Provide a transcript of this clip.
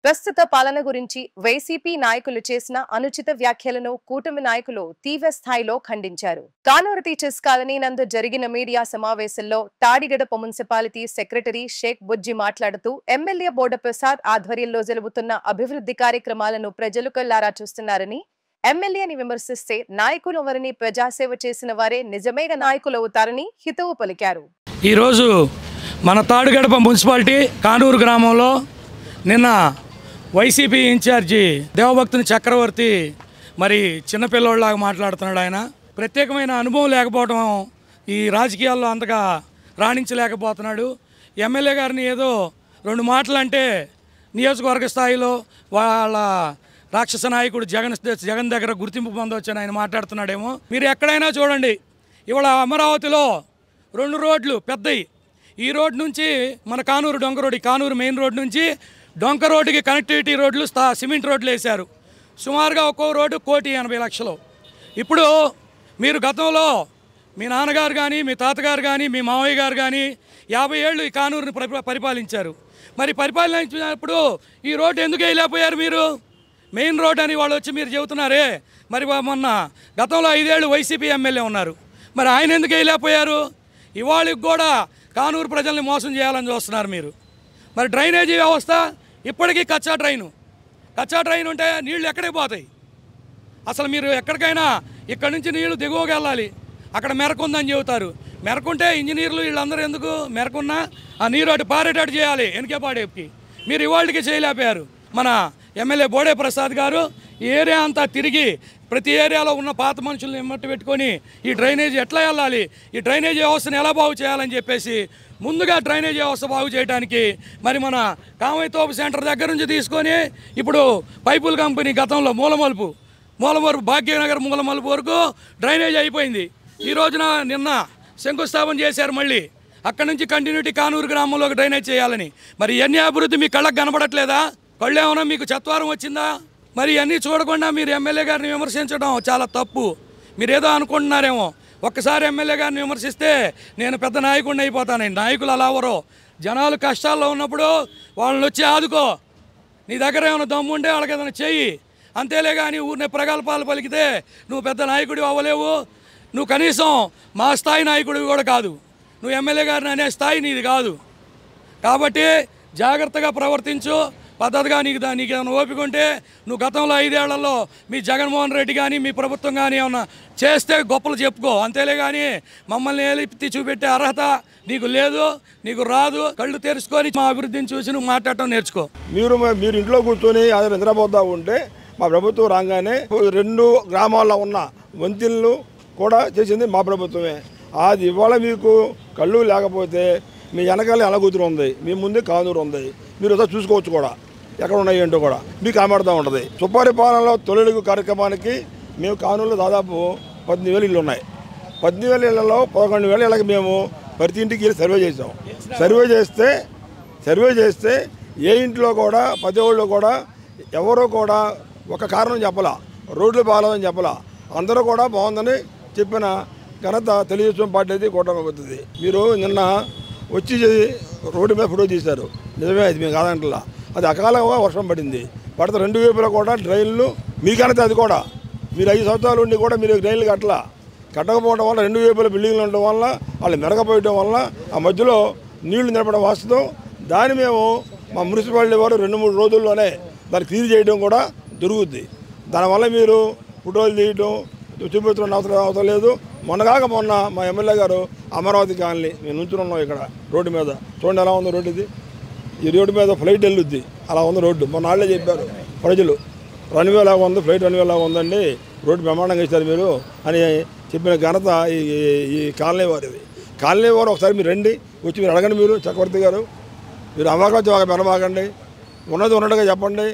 ప్రస్తుత పాలన గురించి వైసీపీ నాయకులు చేసిన అనుచిత వ్యాఖ్యలను కూటమి నాయకులు తీవ్ర స్థాయిలో ఖండించారు. కానూరు టీచర్స్ కాలనీ నందు జరిగిన మీడియా సమావేశంలో తాడిగడప మున్సిపాలిటీ సెక్రటరీ షేక్ బుజ్జి మాట్లాడుతూ ఎమ్మెల్యే బోడప్రసాద్ ఆధ్వర్యంలో జరుగుతున్న అభివృద్ధి కార్యక్రమాలను ప్రజలు కళ్లారా చూస్తున్నారని, ఎమ్మెల్యేని విమర్శిస్తే నాయకులు ఎవరిని ప్రజాసేవ చేసిన వారే నిజమైన నాయకులవుతారని హితవు పలికారు. ఈ రోజు మన తాడిగడప మున్సిపాలిటీ కానూరు గ్రామంలో నిన్న వైసీపీ ఇన్ఛార్జి దేవభక్తుని చక్రవర్తి మరి చిన్నపిల్లోళ్ళలాగా మాట్లాడుతున్నాడు. ఆయన ప్రత్యేకమైన అనుభవం లేకపోవడం, ఈ రాజకీయాల్లో అంతగా రాణించలేకపోతున్నాడు. ఎమ్మెల్యే గారిని ఏదో రెండు మాటలు అంటే నియోజకవర్గ స్థాయిలో వాళ్ళ రాక్షస నాయకుడు జగన్ దగ్గర గుర్తింపు పొందవచ్చని ఆయన మాట్లాడుతున్నాడేమో. మీరు ఎక్కడైనా చూడండి, ఇవాళ అమరావతిలో 2 రోడ్లు పెద్దవి. ఈ రోడ్ నుంచి మన కానూరు డొంక రోడ్, కానూరు మెయిన్ రోడ్ నుంచి డొంక రోడ్డుకి కనెక్టివిటీ రోడ్లు సిమెంట్ రోడ్లు వేశారు. సుమారుగా ఒక్కో రోడ్డు 1,80,00,000. ఇప్పుడు మీరు గతంలో మీ నాన్నగారు కానీ, మీ తాతగారు కానీ, మీ మావయ్య గారు కానీ 50 ఏళ్ళు ఈ కానూరుని పరిపాలించారు. మరి పరిపాలించినప్పుడు ఈ రోడ్డు ఎందుకు వేయలేకపోయారు మీరు? మెయిన్ రోడ్ అని వాళ్ళు వచ్చి మీరు చెబుతున్నారే. మరి మొన్న గతంలో 5 ఏళ్ళు వైసీపీ ఎమ్మెల్యే ఉన్నారు, మరి ఆయన ఎందుకు వేయలేకపోయారు? ఇవాళకి కూడా కానూరు ప్రజల్ని మోసం చేయాలని చూస్తున్నారు మీరు. మరి డ్రైనేజీ వ్యవస్థ ఇప్పటికీ కచ్చా డ్రైన్ ఉంటే నీళ్లు ఎక్కడికి పోతాయి? అసలు మీరు ఎక్కడికైనా ఇక్కడి నుంచి నీళ్లు దిగువగా వెళ్ళాలి, అక్కడ మెరకుందని చెబుతారు. మెరకుంటే ఇంజనీర్లు వీళ్ళందరూ ఎందుకు? మెరకున్నా ఆ నీరు అటు పారేటట్టు చేయాలి, వెనకేపాడేపుకి. మీరు ఇవాళకి చేయలేకపోయారు. మన ఎమ్మెల్యే బోడే ప్రసాద్ గారు ఈ ఏరియా అంతా తిరిగి ప్రతి ఏరియాలో ఉన్న పాత మనుషులను ఎమ్మటి పెట్టుకొని ఈ డ్రైనేజీ ఎట్లా వెళ్ళాలి, ఈ డ్రైనేజీ వ్యవస్థను ఎలా బాగు చేయాలని చెప్పేసి ముందుగా డ్రైనేజీ వ్యవస్థ బాగు చేయడానికి మరి మన కామయ్యతోపు సెంటర్ దగ్గర నుంచి తీసుకొని ఇప్పుడు పైపుల్ కంపెనీ గతంలో మూలమలుపు భాగ్యనగర్ మూలమలుపు వరకు డ్రైనేజీ అయిపోయింది. ఈ రోజున నిన్న శంకుస్థాపన చేశారు. మళ్ళీ అక్కడి నుంచి కంటిన్యూటీ కానూరు గ్రామంలోకి డ్రైనేజ్ చేయాలని. మరి ఇవన్నీ అభివృద్ధి మీ కళ్ళకు కనబడట్లేదా? కళ్ళు ఏమన్నా మీకు చత్వారం వచ్చిందా? మరి ఇవన్నీ చూడకుండా మీరు ఎమ్మెల్యే గారిని విమర్శించడం చాలా తప్పు. మీరేదో అనుకుంటున్నారేమో. ఒక్కసారి ఎమ్మెల్యే గారిని విమర్శిస్తే నేను పెద్ద నాయకుడిని అయిపోతానండి. నాయకులు అలా ఎవరో జనాలు కష్టాల్లో ఉన్నప్పుడు వాళ్ళని వచ్చి ఆదుకో. నీ దగ్గర ఏమైనా దమ్ము ఉంటే వాళ్ళకి ఏదైనా చెయ్యి, అంతేలే. కానీ ఊరిని ప్రగల్భాలు పలికితే నువ్వు పెద్ద నాయకుడి అవ్వలేవు. నువ్వు కనీసం మా స్థాయి నాయకుడివి కూడా కాదు. నువ్వు ఎమ్మెల్యే గారిని అనే స్థాయి నీది కాదు. కాబట్టి జాగ్రత్తగా ప్రవర్తించు, పద్ధతిగా. నీకేమైనా ఓపిక ఉంటే నువ్వు గతంలో 5 ఏళ్లలో మీ జగన్మోహన్ రెడ్డి కానీ మీ ప్రభుత్వం కానీ ఏమన్నా చేస్తే గొప్పలు చెప్పుకో, అంతేలే. కానీ మమ్మల్ని ఏలిపి చూపెట్టే అర్హత నీకు లేదు, నీకు రాదు. కళ్ళు తెరుచుకొని మా అభివృద్ధిని చూసి నువ్వు మాట్లాడటం నేర్చుకో. మీరు ఇంట్లో కూర్చొని అది నిద్రపోతూ ఉంటే మా ప్రభుత్వం రాగానే 2 గ్రామాల్లో ఉన్న వంతెనలు కూడా చేసింది మా ప్రభుత్వమే. అది ఇవాళ మీకు కళ్ళు లేకపోతే మీ వెనకాల అలగూతురు ఉంది, మీ ముందే కానూరు ఉంది. మీరు ఒకసారి చూసుకోవచ్చు కూడా ఎక్కడ ఉన్నాయి ఏంటో కూడా మీకు కనబడుతూ ఉంటుంది. సుపరిపాలనలో తొలి కార్యక్రమానికి మేము కానూరులో దాదాపు 18,000 ఇళ్ళు ఉన్నాయి. 18,000 ఇళ్లలో 11,000 ఇళ్ళకి మేము ప్రతి ఇంటికి వెళ్ళి సర్వే చేస్తే ఏ ఇంట్లో కూడా 10 ఏళ్ళు కూడా ఎవరో కూడా ఒక కారణం చెప్పలా, రోడ్లు బాగాలేదని చెప్పలా. అందరూ కూడా బాగుందని చెప్పిన ఘనత తెలుగుదేశం పార్టీ అయితే కూటమి అవుతుంది. మీరు నిన్న వచ్చి రోడ్డు మీద ఫోటో తీశారు, నిజమే. అది మేము కాదంటలా. అది అకాలంగా వర్షం పడింది. పడితే 2 వైపులా కూడా డ్రైన్లు మీకనైతే అది కూడా మీరు 5 సంవత్సరాలు ఉండి కూడా మీరు డ్రైన్లు కట్టకపోవడం వల్ల 2 వైపుల బిల్డింగ్లు ఉండడం వల్ల వాళ్ళు మెరగపోయడం వల్ల ఆ మధ్యలో నీళ్లు నిలబడడం వాస్తవం. దాన్ని మేము మా మున్సిపాలిటీ వారు 2-3 రోజుల్లోనే దాన్ని క్లీన్ చేయడం కూడా జరుగుద్ది. దానివల్ల మీరు ఫోటోలు తీయడం చూపించడం అవసరం లేదు. మొన్న మా ఎమ్మెల్యే గారు అమరావతి కాలనీ మేము నుంచున్నాం ఇక్కడ రోడ్డు మీద. చూడండి ఎలా ఉంది రోడ్డు. ఇది ఈ రోడ్డు మీద ఫ్లైట్ వెళ్ళుద్ది, అలా ఉంది రోడ్డు. మొన్న వాళ్ళే చెప్పారు ప్రజలు, రన్వే లాగా ఉంది, ఫ్లైట్ రన్వే లాగా ఉందండి, రోడ్డు బ్రహ్మాండంగా ఇచ్చారు మీరు అని చెప్పిన ఘనత ఈ కాలనీ వారిది. కాలనీ వారు ఒకసారి మీరు రండి, వచ్చి మీరు అడగండి. మీరు చక్రవర్తి గారు, మీరు అమాగంగా పెనబాగండి, ఉన్నది ఉన్నట్టుగా చెప్పండి.